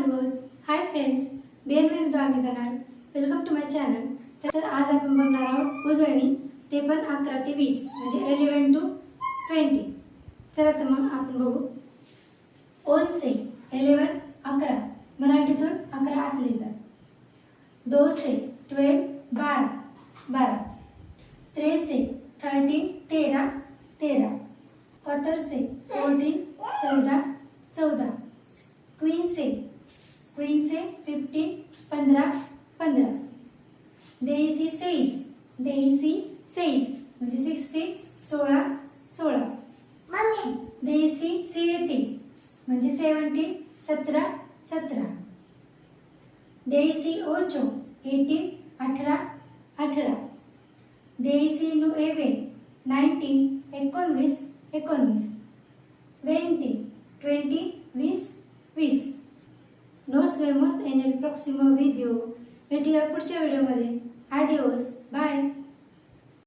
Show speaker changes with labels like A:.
A: amigos, hi friends, bienvenido a mi canal. Welcome to my channel. तर आज आपण बघणार आहोत उजळणी, ते पण 11 ते 20 म्हणजे 11 to 20. चला तर मग आपण बघू. 11 से 11 11 मराठीतून 11 असं लिहितात. 2 से 12 12 12. 3 से 13 13 13. 4 से 14 14 14. क्वीन से 15 15 15. देसी 6 म्हणजे 16 16 16.
B: मम्मी
A: देसी 17 म्हणजे 17 17 17. देसी 8 18 18 18. देसी 9 19 19 19. 20 20 20 20. Nos vemos en el próximo video. भेटूया पुढच्या व्हिडिओमध्ये. Adiós.